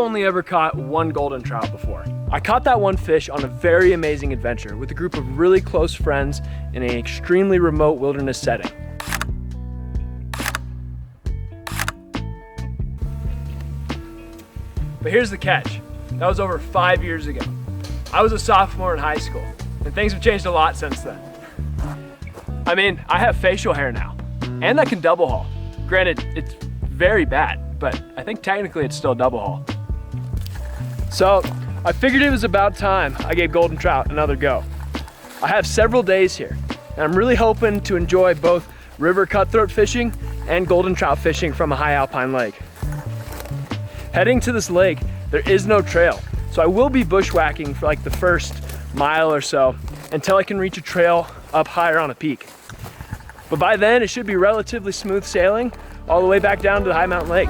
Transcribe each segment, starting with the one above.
only ever caught one golden trout before. I caught that one fish on a very amazing adventure with a group of really close friends in an extremely remote wilderness setting. But here's the catch. That was over 5 years ago. I was a sophomore in high school, and things have changed a lot since then. I mean, I have facial hair now, and I can double haul. Granted, it's very bad, but I think technically it's still double haul. So I figured it was about time I gave golden trout another go. I have several days here, and I'm really hoping to enjoy both river cutthroat fishing and golden trout fishing from a high alpine lake. Heading to this lake, there is no trail, so I will be bushwhacking for like the first mile or so until I can reach a trail up higher on a peak. But by then, it should be relatively smooth sailing all the way back down to the high mountain lake.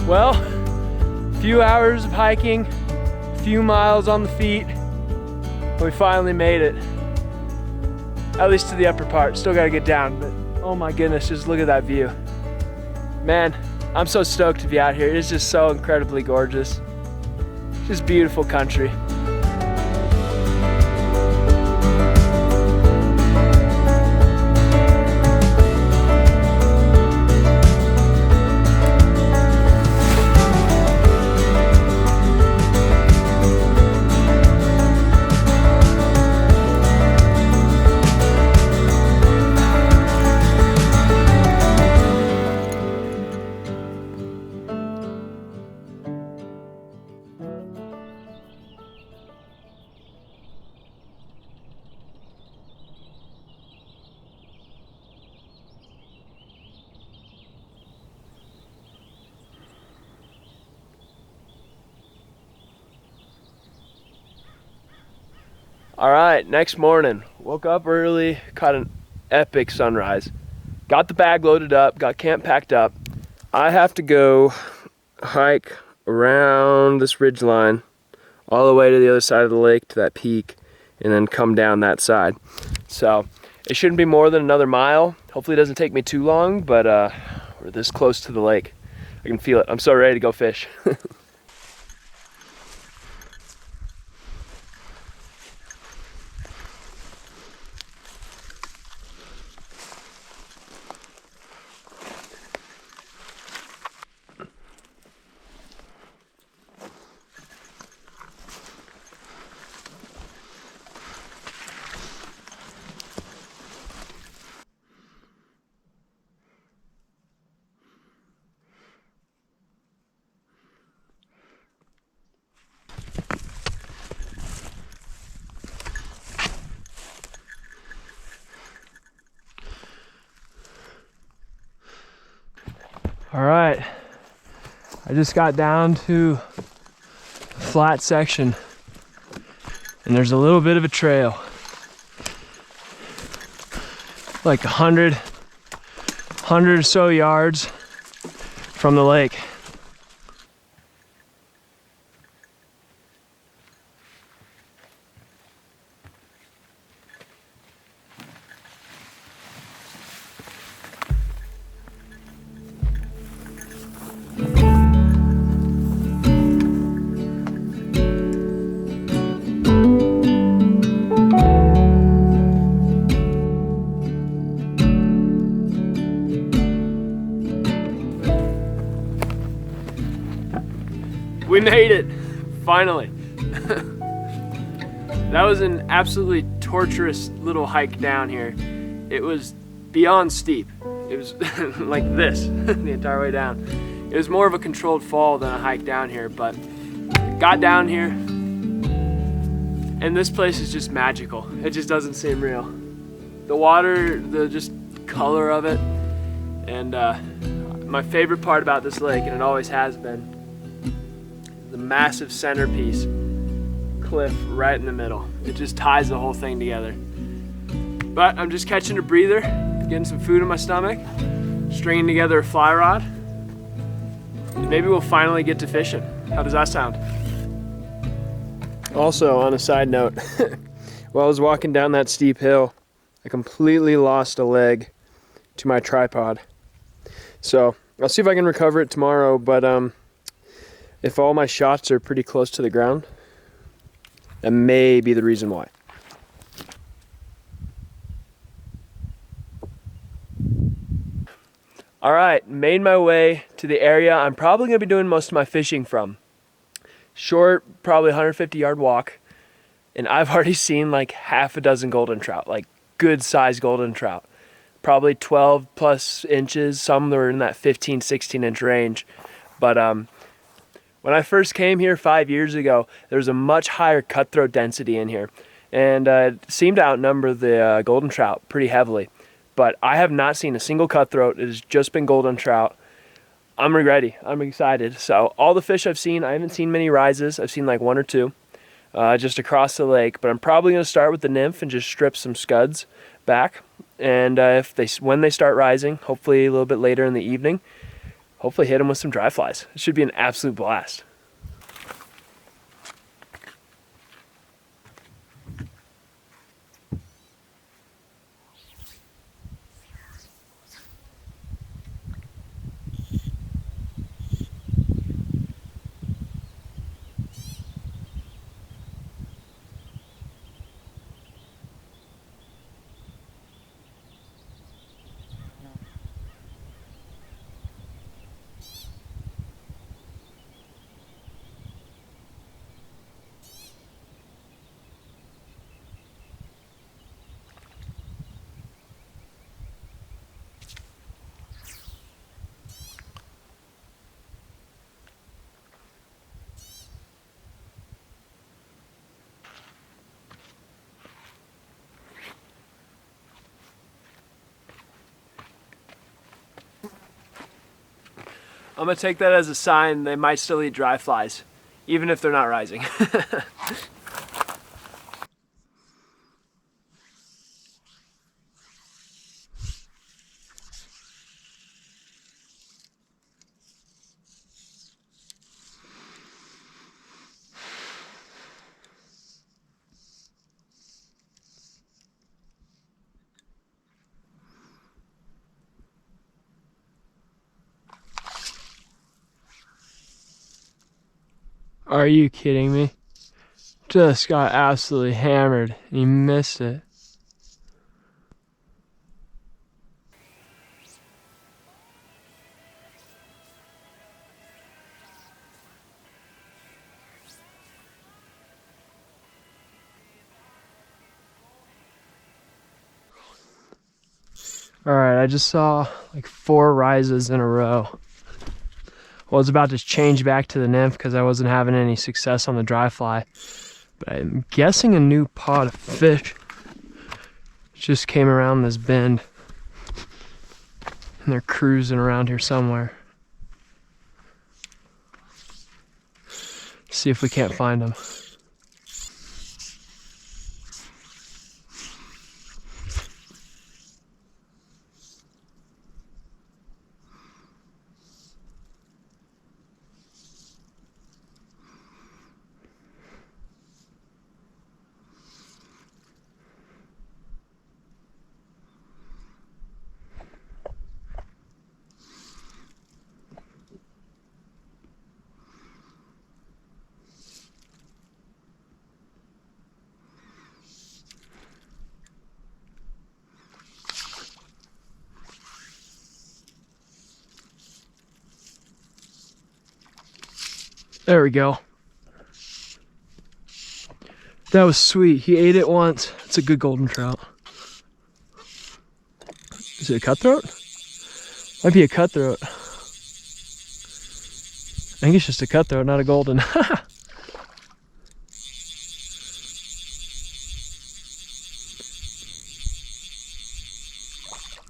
Well, a few hours of hiking, a few miles on the feet, we finally made it. At least to the upper part. Still gotta get down, but oh my goodness, just look at that view. Man, I'm so stoked to be out here. It is just so incredibly gorgeous. Just beautiful country. All right, next morning, woke up early, caught an epic sunrise. Got the bag loaded up, got camp packed up. I have to go hike around this ridge line all the way to the other side of the lake to that peak and then come down that side. So it shouldn't be more than another mile. Hopefully it doesn't take me too long, but we're this close to the lake. I can feel it. I'm so ready to go fish. All right, I just got down to a flat section and there's a little bit of a trail, like 100 or so yards from the lake. We made it, finally. That was an absolutely torturous little hike down here. It was beyond steep. It was like this the entire way down. It was more of a controlled fall than a hike down here, but got down here and this place is just magical. It just doesn't seem real. The water, the just color of it, and my favorite part about this lake, and it always has been, the massive centerpiece cliff right in the middle. It just ties the whole thing together. But I'm just catching a breather, getting some food in my stomach, stringing together a fly rod, and maybe we'll finally get to fishing. How does that sound? Also, on a side note, while I was walking down that steep hill, I completely lost a leg to my tripod. So I'll see if I can recover it tomorrow, but if all my shots are pretty close to the ground, that may be the reason why. All right, made my way to the area I'm probably gonna be doing most of my fishing from. Short, probably 150-yard walk, and I've already seen like half a dozen golden trout, like good sized golden trout. Probably 12 plus inches, some were in that 15, 16 inch range. But when I first came here 5 years ago, there was a much higher cutthroat density in here, and it seemed to outnumber the golden trout pretty heavily. But I have not seen a single cutthroat. It has just been golden trout. I'm ready. I'm excited. So all the fish I've seen, I haven't seen many rises. I've seen like one or two just across the lake. But I'm probably going to start with the nymph and just strip some scuds back. And when they start rising, hopefully a little bit later in the evening, hopefully hit them with some dry flies. It should be an absolute blast. I'm gonna take that as a sign they might still eat dry flies, even if they're not rising. Are you kidding me? Just got absolutely hammered. He missed it. All right, I just saw like 4 rises in a row. Well, I was about to change back to the nymph because I wasn't having any success on the dry fly. But I'm guessing a new pod of fish just came around this bend. And they're cruising around here somewhere. See if we can't find them. There we go. That was sweet. He ate it once. It's a good golden trout. Is it a cutthroat? Might be a cutthroat. I think it's just a cutthroat, not a golden.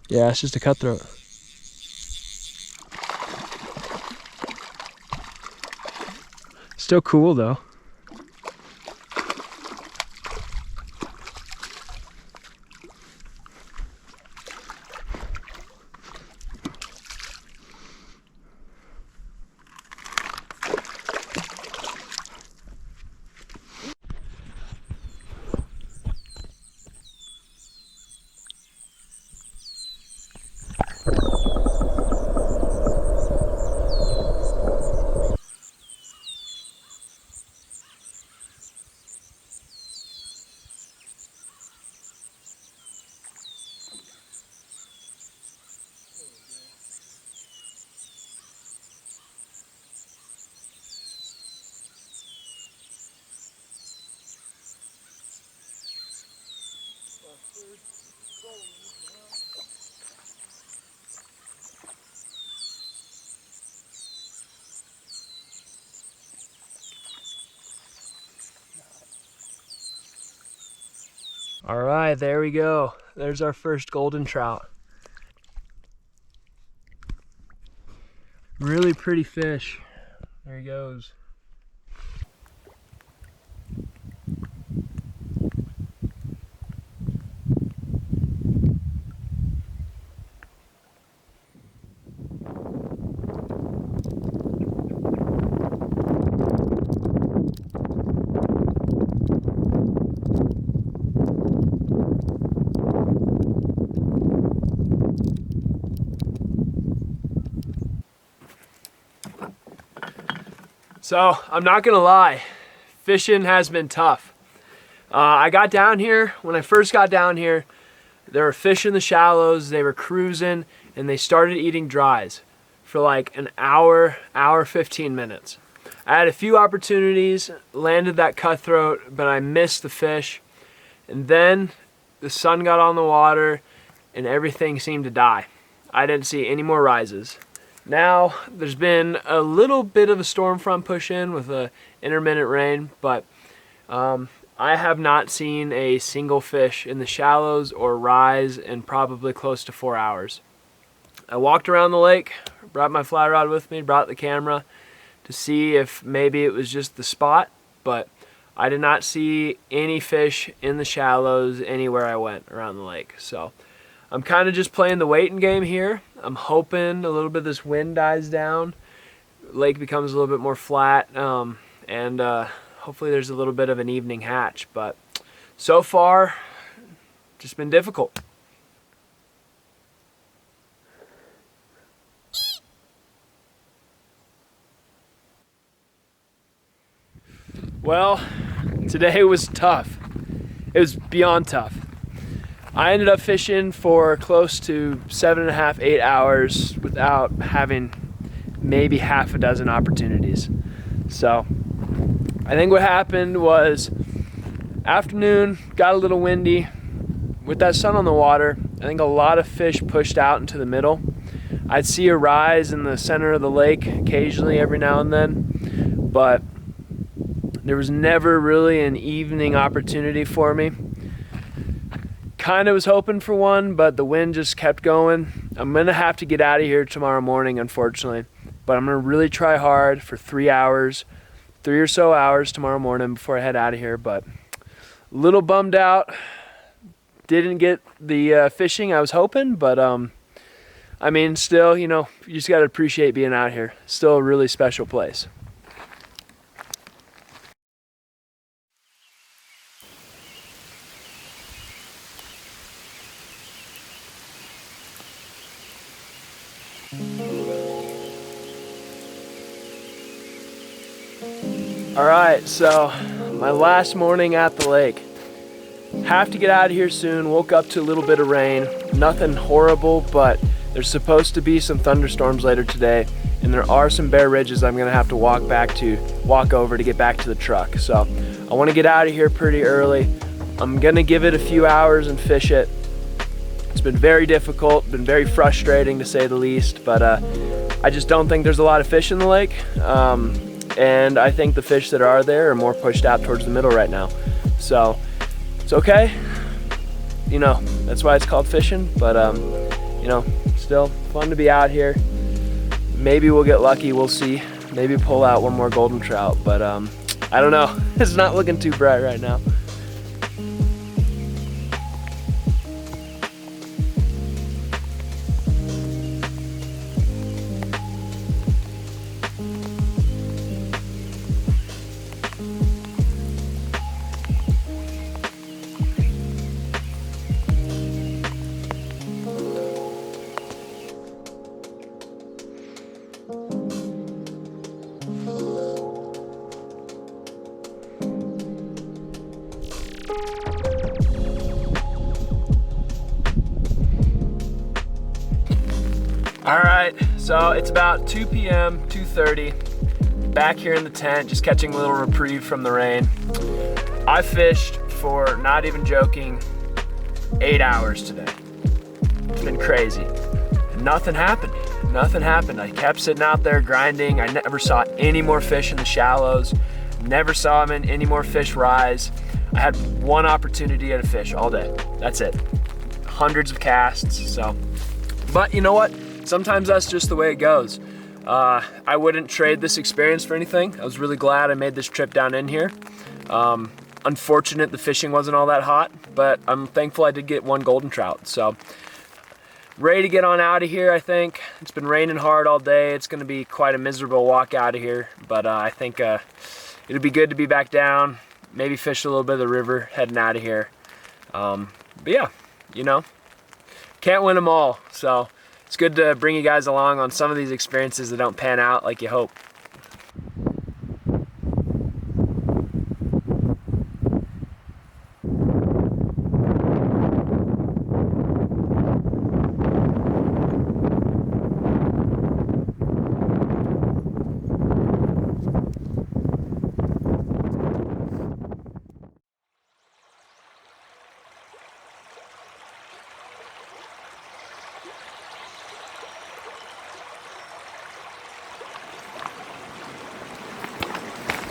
Yeah, it's just a cutthroat. Still cool though. All right, there we go. There's our first golden trout. Really pretty fish. There he goes. So I'm not gonna lie, fishing has been tough. I got down here, when I first got down here, there were fish in the shallows, they were cruising, and they started eating dries for like an hour, 15 minutes. I had a few opportunities, landed that cutthroat, but I missed the fish. And then the sun got on the water and everything seemed to die. I didn't see any more rises. Now, there's been a little bit of a storm front push in with a intermittent rain, but I have not seen a single fish in the shallows or rise in probably close to 4 hours. I walked around the lake, brought my fly rod with me, brought the camera to see if maybe it was just the spot, but I did not see any fish in the shallows anywhere I went around the lake. So I'm kind of just playing the waiting game here. I'm hoping a little bit of this wind dies down, lake becomes a little bit more flat, and hopefully there's a little bit of an evening hatch. But so far, just been difficult. Well, today was tough. It was beyond tough. I ended up fishing for close to 7.5, 8 hours without having maybe half a dozen opportunities. So I think what happened was afternoon, got a little windy. With that sun on the water, I think a lot of fish pushed out into the middle. I'd see a rise in the center of the lake occasionally every now and then, but there was never really an evening opportunity for me. Kind of was hoping for one, but the wind just kept going. I'm gonna have to get out of here tomorrow morning, unfortunately, but I'm gonna really try hard for 3 hours, 3 or so hours tomorrow morning before I head out of here. But a little bummed out, didn't get the fishing I was hoping, but I mean, still, you know, you just gotta appreciate being out here. Still a really special place. All right, so my last morning at the lake. Have to get out of here soon. Woke up to a little bit of rain. Nothing horrible, but there's supposed to be some thunderstorms later today, and there are some bare ridges I'm gonna have to walk over to get back to the truck. So I want to get out of here pretty early. I'm gonna give it a few hours and fish it. It's been very difficult, been very frustrating to say the least, but I just don't think there's a lot of fish in the lake. And I think the fish that are there are more pushed out towards the middle right now. So it's okay. You know, that's why it's called fishing, but you know, still fun to be out here. Maybe we'll get lucky, we'll see. Maybe pull out one more golden trout, but I don't know. It's not looking too bright right now. All right, so it's about 2 p.m., 2:30, back here in the tent, just catching a little reprieve from the rain. I fished for, not even joking, 8 hours today. It's been crazy. And nothing happened, nothing happened. I kept sitting out there grinding. I never saw any more fish in the shallows, never saw any more fish rise. I had one opportunity at a fish all day, that's it. Hundreds of casts, so. But you know what? Sometimes that's just the way it goes. I wouldn't trade this experience for anything. I was really glad I made this trip down in here. Unfortunate the fishing wasn't all that hot, but I'm thankful I did get one golden trout. So ready to get on out of here, I think. It's been raining hard all day. It's gonna be quite a miserable walk out of here, but I think it'll be good to be back down, maybe fish a little bit of the river heading out of here. But yeah, you know, can't win them all. So it's good to bring you guys along on some of these experiences that don't pan out like you hope.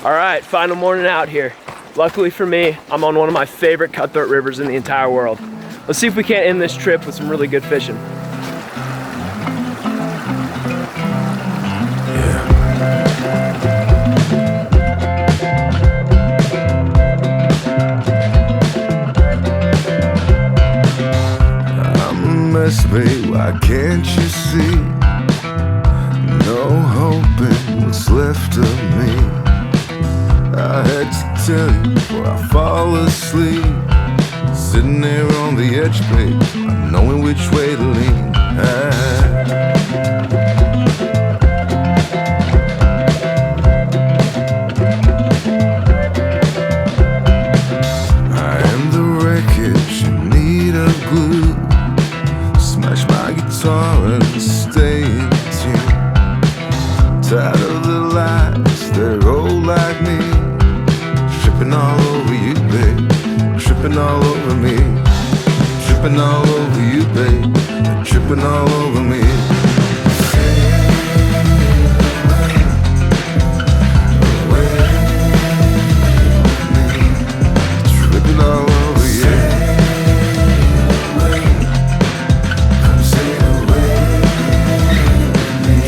All right, final morning out here. Luckily for me, I'm on one of my favorite cutthroat rivers in the entire world. Let's see if we can't end this trip with some really good fishing. I'm a mess, babe, why can't you see? No hope in what's left of me. I had to tell you before I fall asleep. Sitting there on the edge, babe, not knowing which way to lean. I am the wreckage in need of glue. Smash my guitar and stay in tune. Tired of the lies, they're old like me. Tripping all over you, babe. Tripping all over me. Tripping all over you, babe. Tripping all over me. Tripping all over you.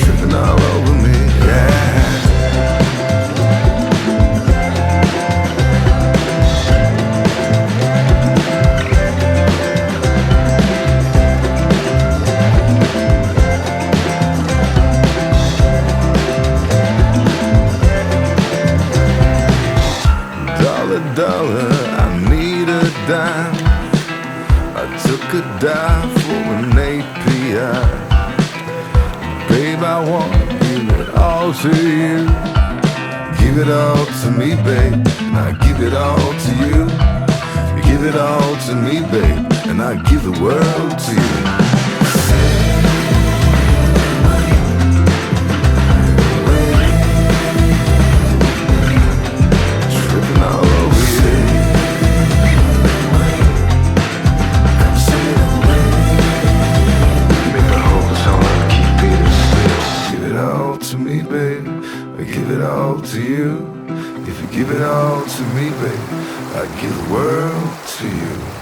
Tripping all over me, yeah. Dollar, I need a dime. I took a dive for an API. Babe, I want to give it all to you. Give it all to me, babe, and I give it all to you. You give it all to me, babe, and I give the world to you. Tripping all over to you. If you give it all to me, baby, I give the world to you.